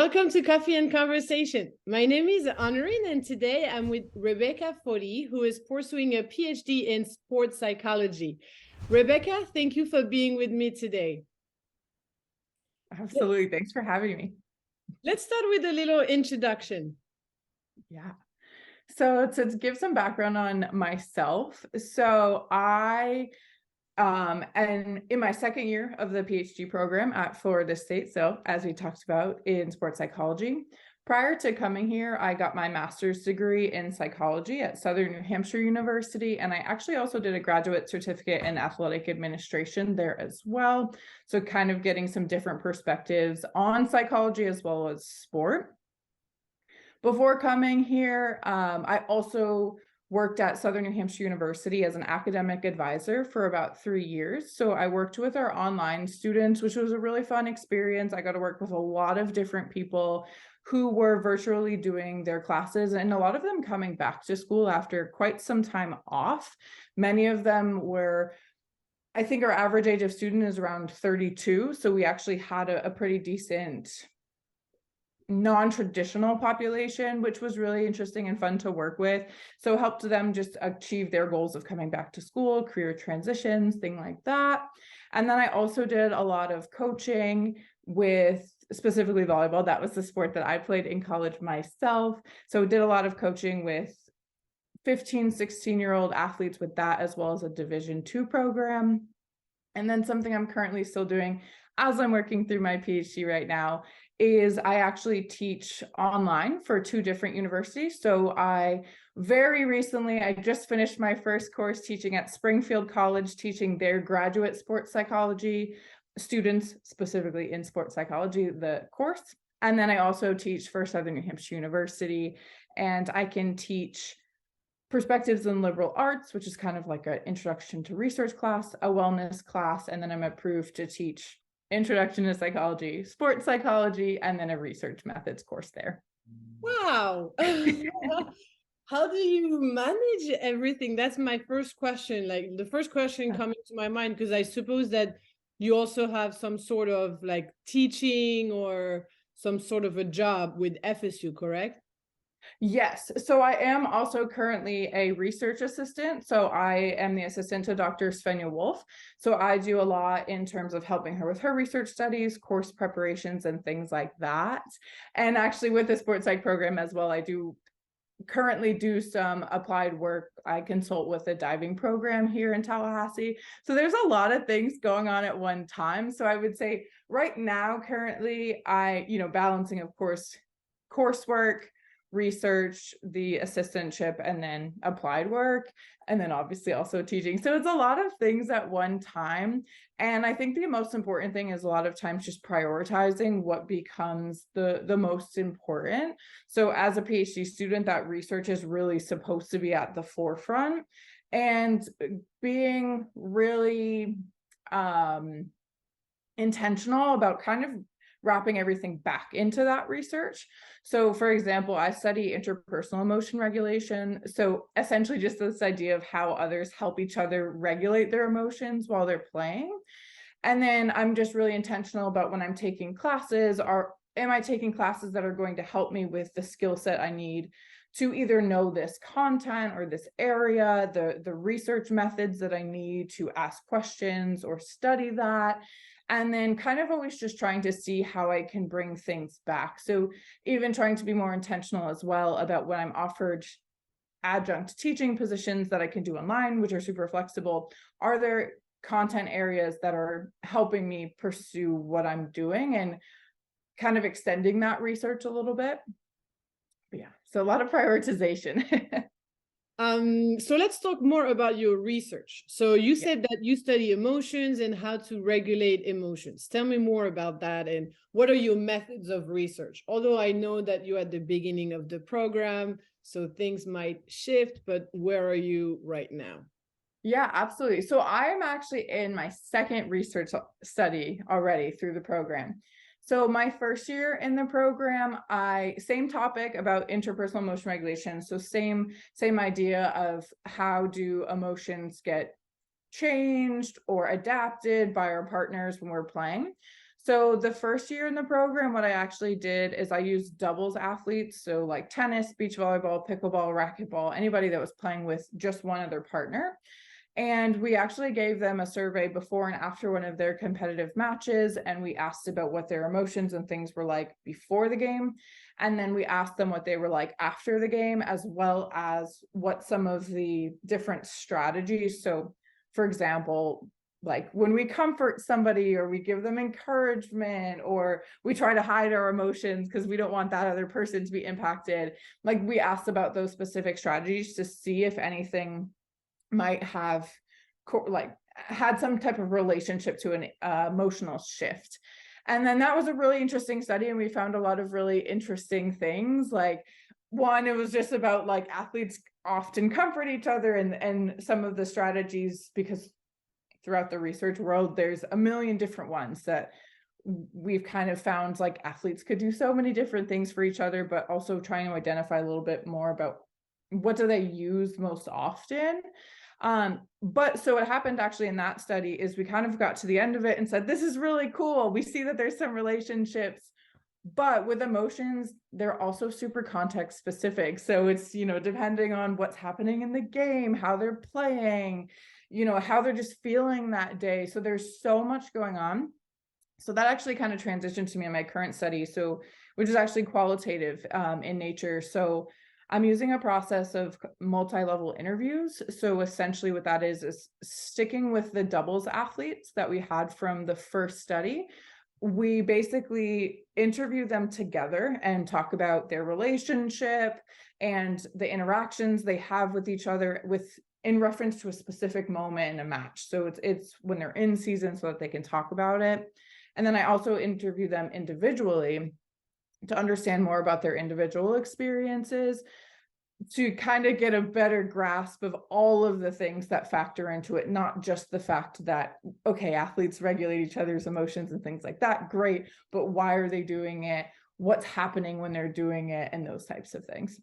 Welcome to Coffee and Conversation. My name is Honorine, and today I'm with Rebecca Foti, who is pursuing a PhD in sports psychology. Rebecca, thank you for being with me today. Absolutely. Thanks for having me. Let's start with a little introduction. Yeah. So to give some background on myself, and in my second year of the PhD program at Florida State, so as we talked about in sports psychology. Prior to coming here, I got my master's degree in psychology at Southern New Hampshire University, and I actually also did a graduate certificate in athletic administration there as well. So kind of getting some different perspectives on psychology as well as sport. Before coming here, I also worked at Southern New Hampshire University as an academic advisor for about 3 years. So I worked with our online students, which was a really fun experience. I got to work with a lot of different people who were virtually doing their classes, and a lot of them coming back to school after quite some time off. Many of them were, I think our average age of student is around 32. So we actually had a pretty decent non-traditional population, which was really interesting and fun to work with. So helped them just achieve their goals of coming back to school, career transitions, things like that. And then I also did a lot of coaching with specifically volleyball. That was the sport that I played in college myself. So did a lot of coaching with 15, 16-year-old athletes with that, as well as a Division II program. And then something I'm currently still doing as I'm working through my PhD right now is I actually teach online for 2 different universities. So I just finished my first course teaching at Springfield College, teaching their graduate sports psychology students, specifically in sports psychology, the course. And then I also teach for Southern New Hampshire University, and I can teach perspectives in liberal arts, which is kind of like an introduction to research class, a wellness class, and then I'm approved to teach introduction to psychology, sports psychology, and then a research methods course there. Wow. How do you manage everything? That's my first question. Like the first question coming to my mind, because I suppose that you also have some sort of like teaching or some sort of a job with FSU, correct? Yes. So I am also currently a research assistant. So I am the assistant to Dr. Svenja Wolf. So I do a lot in terms of helping her with her research studies, course preparations, and things like that. And actually with the sports psych program as well, I do currently do some applied work. I consult with a diving program here in Tallahassee. So there's a lot of things going on at one time. So I would say right now, currently, balancing, of course, coursework, research, the assistantship, and then applied work, and then obviously also teaching. So it's a lot of things at one time. And I think the most important thing is a lot of times just prioritizing what becomes the most important. So as a PhD student, that research is really supposed to be at the forefront, and being really intentional about kind of wrapping everything back into that research. So for example, I study interpersonal emotion regulation. So essentially just this idea of how others help each other regulate their emotions while they're playing. And then I'm just really intentional about when I'm taking classes, am I taking classes that are going to help me with the skill set I need to either know this content or this area, the research methods that I need to ask questions or study that. And then kind of always just trying to see how I can bring things back. So even trying to be more intentional as well about when I'm offered adjunct teaching positions that I can do online, which are super flexible. Are there content areas that are helping me pursue what I'm doing and kind of extending that research a little bit? But yeah, so a lot of prioritization. So let's talk more about your research. So you said that you study emotions and how to regulate emotions. Tell me more about that and what are your methods of research? Although I know that you're at the beginning of the program, so things might shift, but where are you right now? Yeah, absolutely. So I'm actually in my second research study already through the program. So my first year in the program, same topic about interpersonal emotion regulation. So same idea of how do emotions get changed or adapted by our partners when we're playing. So the first year in the program, what I actually did is I used doubles athletes. So like tennis, beach volleyball, pickleball, racquetball, anybody that was playing with just one other partner. And we actually gave them a survey before and after one of their competitive matches. And we asked about what their emotions and things were like before the game. And then we asked them what they were like after the game, as well as what some of the different strategies. So for example, like when we comfort somebody or we give them encouragement or we try to hide our emotions because we don't want that other person to be impacted, like we asked about those specific strategies to see if anything might have like had some type of relationship to an emotional shift. And then that was a really interesting study, and we found a lot of really interesting things. Like one, it was just about like athletes often comfort each other, and some of the strategies, because throughout the research world, there's a million different ones that we've kind of found like athletes could do so many different things for each other, but also trying to identify a little bit more about what do they use most often. But so what happened actually in that study is we kind of got to the end of it and said, this is really cool. We see that there's some relationships, but with emotions, they're also super context specific. So it's, you know, depending on what's happening in the game, how they're playing, you know, how they're just feeling that day. So there's so much going on. So that actually kind of transitioned to me in my current study. So, which is actually qualitative in nature. So I'm using a process of multi-level interviews. So essentially what that is sticking with the doubles athletes that we had from the first study. We basically interview them together and talk about their relationship and the interactions they have with each other in reference to a specific moment in a match. So it's when they're in season so that they can talk about it. And then I also interview them individually to understand more about their individual experiences, to kind of get a better grasp of all of the things that factor into it, not just the fact that, okay, athletes regulate each other's emotions and things like that, great, but why are they doing it? What's happening when they're doing it? And those types of things.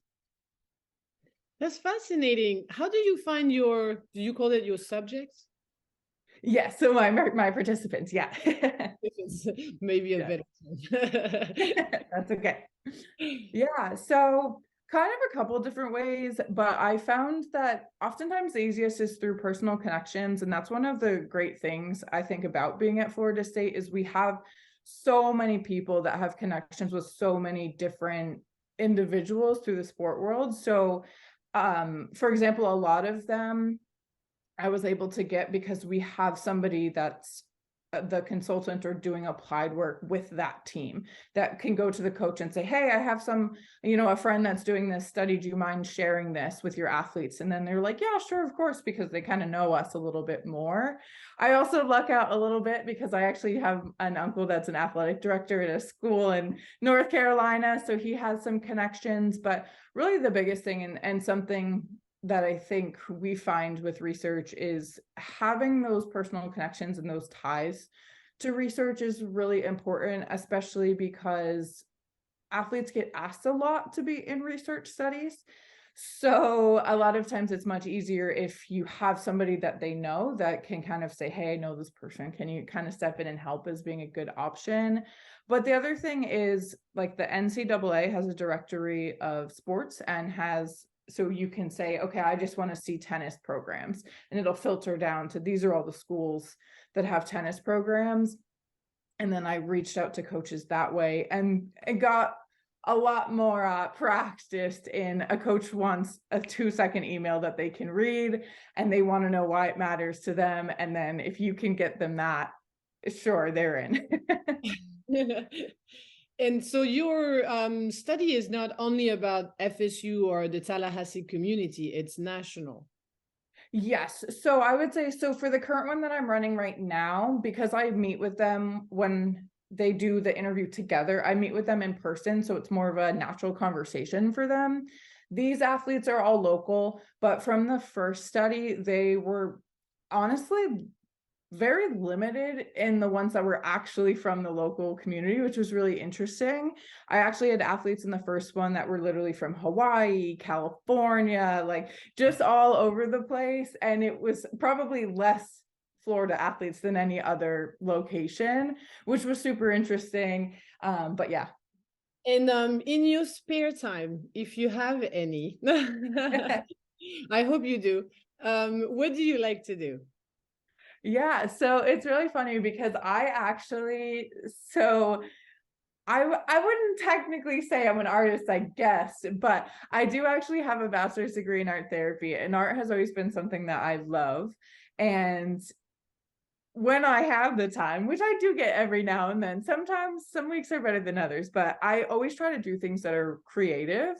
That's fascinating. How do you find do you call it your subjects? Yeah, so my participants, yeah. It's maybe a bit. That's okay. Yeah, so kind of a couple different ways, but I found that oftentimes the easiest is through personal connections. And that's one of the great things I think about being at Florida State is we have so many people that have connections with so many different individuals through the sport world. So for example, a lot of them I was able to get because we have somebody that's the consultant or doing applied work with that team that can go to the coach and say, hey, I have some, you know, a friend that's doing this study. Do you mind sharing this with your athletes? And then they're like, yeah, sure, of course, because they kind of know us a little bit more. I also luck out a little bit because I actually have an uncle that's an athletic director at a school in North Carolina. So he has some connections, but really the biggest thing and something that I think we find with research is having those personal connections and those ties to research is really important, especially because athletes get asked a lot to be in research studies. So a lot of times it's much easier if you have somebody that they know that can kind of say, hey, I know this person. Can you kind of step in and help as being a good option? But the other thing is like the NCAA has a directory of sports and so you can say, okay, I just want to see tennis programs, and it'll filter down to these are all the schools that have tennis programs. And then I reached out to coaches that way and got a lot more practiced in a coach wants a 2-second email that they can read and they want to know why it matters to them. And then if you can get them that, sure, they're in. And so your study is not only about FSU or the Tallahassee community, it's national. Yes. So I would say, so for the current one that I'm running right now, because I meet with them when they do the interview together, I meet with them in person. So it's more of a natural conversation for them. These athletes are all local, but from the first study, they were honestly very limited in the ones that were actually from the local community, which was really interesting. I actually had athletes in the first one that were literally from Hawaii, California, like just all over the place. And it was probably less Florida athletes than any other location, which was super interesting. But yeah. And in your spare time, if you have any, I hope you do. What do you like to do? Yeah, so it's really funny because I wouldn't technically say I'm an artist, I guess, but I do actually have a bachelor's degree in art therapy, and art has always been something that I love. And when I have the time, which I do get every now and then, sometimes some weeks are better than others, but I always try to do things that are creative.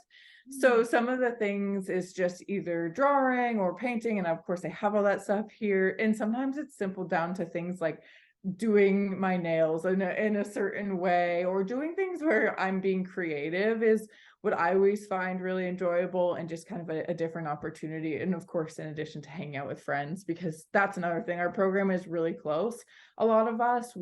So some of the things is just either drawing or painting, and of course I have all that stuff here. And sometimes it's simple down to things like doing my nails in a certain way, or doing things where I'm being creative is what I always find really enjoyable, and just kind of a different opportunity. And of course, in addition to hanging out with friends, because that's another thing. Our program is really close. A lot of us,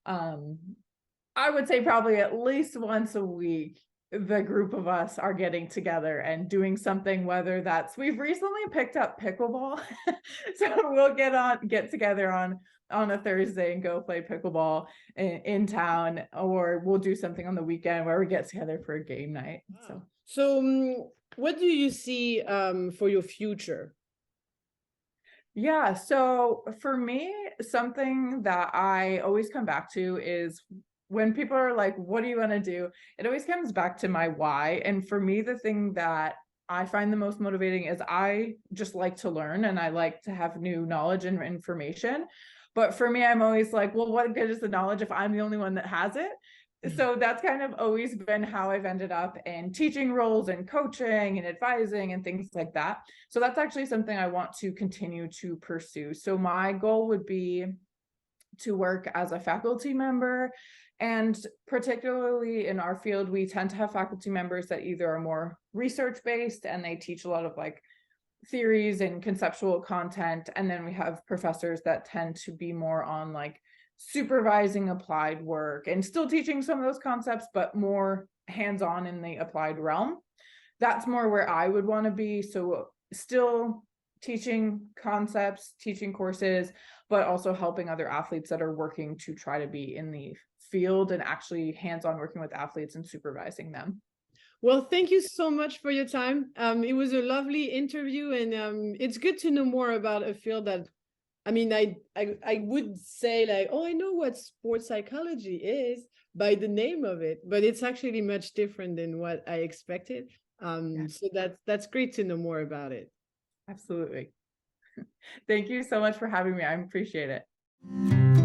I would say probably at least once a week, the group of us are getting together and doing something, whether that's, we've recently picked up pickleball. So we'll get together on a Thursday and go play pickleball in town, or we'll do something on the weekend where we get together for a game night. So what do you see for your future? Yeah, so for me, something that I always come back to is when people are like, what do you want to do? It always comes back to my why. And for me, the thing that I find the most motivating is I just like to learn, and I like to have new knowledge and information. But for me, I'm always like, well, what good is the knowledge if I'm the only one that has it? So that's kind of always been how I've ended up in teaching roles and coaching and advising and things like that. So that's actually something I want to continue to pursue. So my goal would be to work as a faculty member. And particularly in our field, we tend to have faculty members that either are more research-based and they teach a lot of like theories and conceptual content. And then we have professors that tend to be more on like supervising applied work and still teaching some of those concepts, but more hands-on in the applied realm. That's more where I would want to be. So still teaching concepts, teaching courses, but also helping other athletes that are working to try to be in the field and actually hands-on working with athletes and supervising them. Well, thank you so much for your time. It was a lovely interview, and it's good to know more about a field that, I mean, I would say like, oh, I know what sports psychology is by the name of it, but it's actually much different than what I expected. So that's great to know more about it. Absolutely. Thank you so much for having me. I appreciate it.